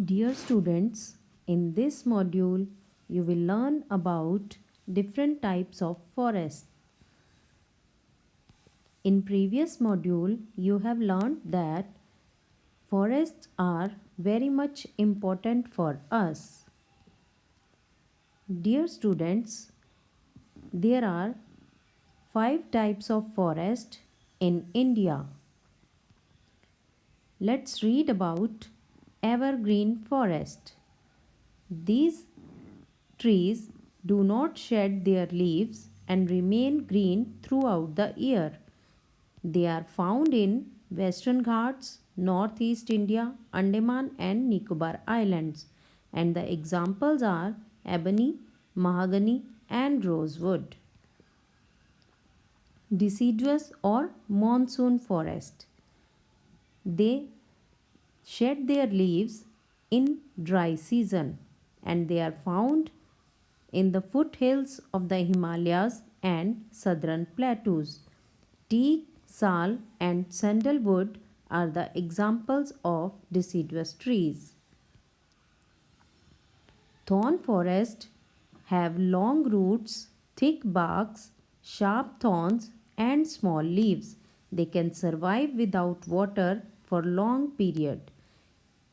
Dear students, in this module, you will learn about different types of forests. In previous module, you have learned that forests are very much important for us. Dear students, there are 5 types of forest in India. Let's read about evergreen forest. These trees do not shed their leaves and remain green throughout the year. They are found in Western Ghats, Northeast India, Andaman and Nicobar Islands, and the examples are ebony, mahogany, and rosewood. Deciduous or monsoon forest. They shed their leaves in dry season and they are found in the foothills of the Himalayas and southern plateaus. Teak, sal, and sandalwood are the examples of deciduous trees. Thorn forests have long roots, thick barks, sharp thorns, and small leaves. They can survive without water for long period.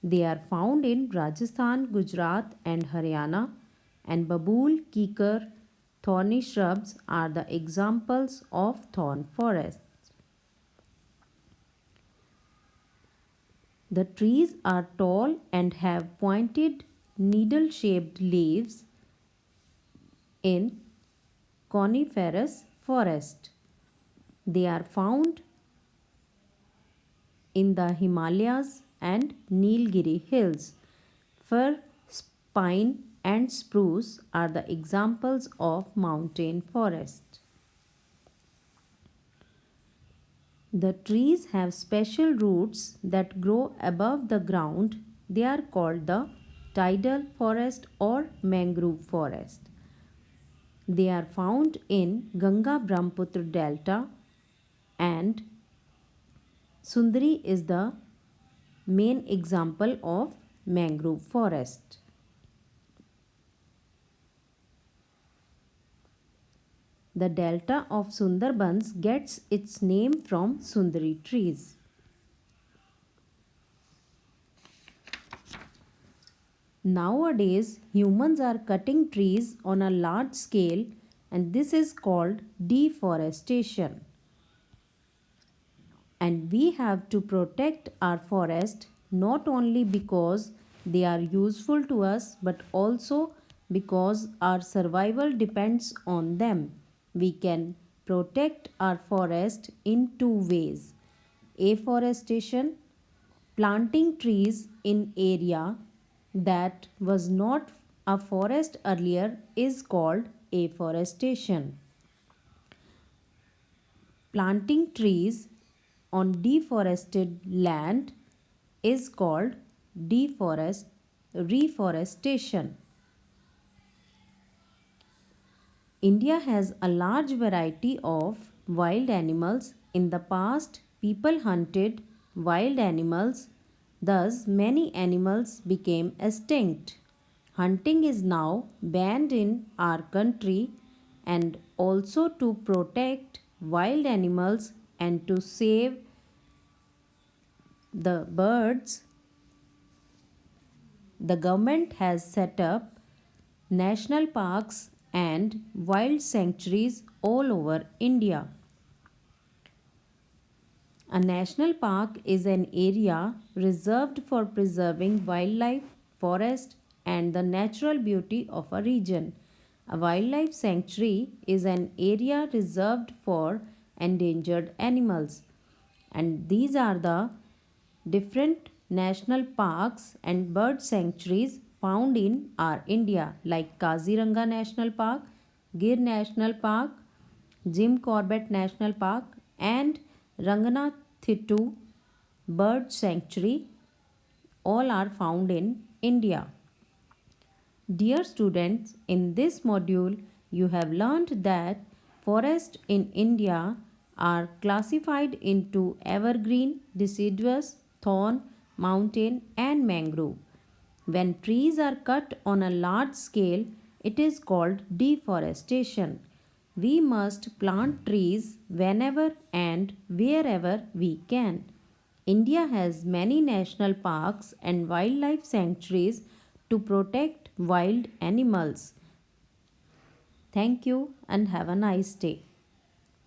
They are found in Rajasthan, Gujarat, and Haryana, and babool, kikar, thorny shrubs are the examples of thorn forests. The trees are tall and have pointed needle shaped leaves in coniferous forest. They are found in the Himalayas and Nilgiri hills. Fir, pine, and spruce are the examples of mountain forest. The trees have special roots that grow above the ground. They are called the tidal forest or mangrove forest. They are found in Ganga Brahmaputra Delta and Sundari is the main example of mangrove forest. The delta of Sundarbans gets its name from Sundari trees. Nowadays, humans are cutting trees on a large scale and this is called deforestation. And we have to protect our forest not only because they are useful to us but also because our survival depends on them. We can protect our forest in 2 ways. Afforestation, planting trees in area that was not a forest earlier is called afforestation. Planting trees on deforested land is called reforestation. India has a large variety of wild animals. In the past, people hunted wild animals, thus, many animals became extinct. Hunting is now banned in our country, and also to protect wild animals and to save the birds, the government has set up national parks and wild sanctuaries all over India. A national park is an area reserved for preserving wildlife, forest, and the natural beauty of a region. A wildlife sanctuary is an area reserved for endangered animals. And these are the different national parks and bird sanctuaries found in our India, like Kaziranga National Park, Gir National Park, Jim Corbett National Park, and Ranganathitu Bird Sanctuary. All are found in India. Dear students, in this module, you have learned that forests in India are classified into evergreen, deciduous, thorn, mountain, and mangrove. When trees are cut on a large scale, it is called deforestation. We must plant trees whenever and wherever we can. India has many national parks and wildlife sanctuaries to protect wild animals. Thank you and have a nice day.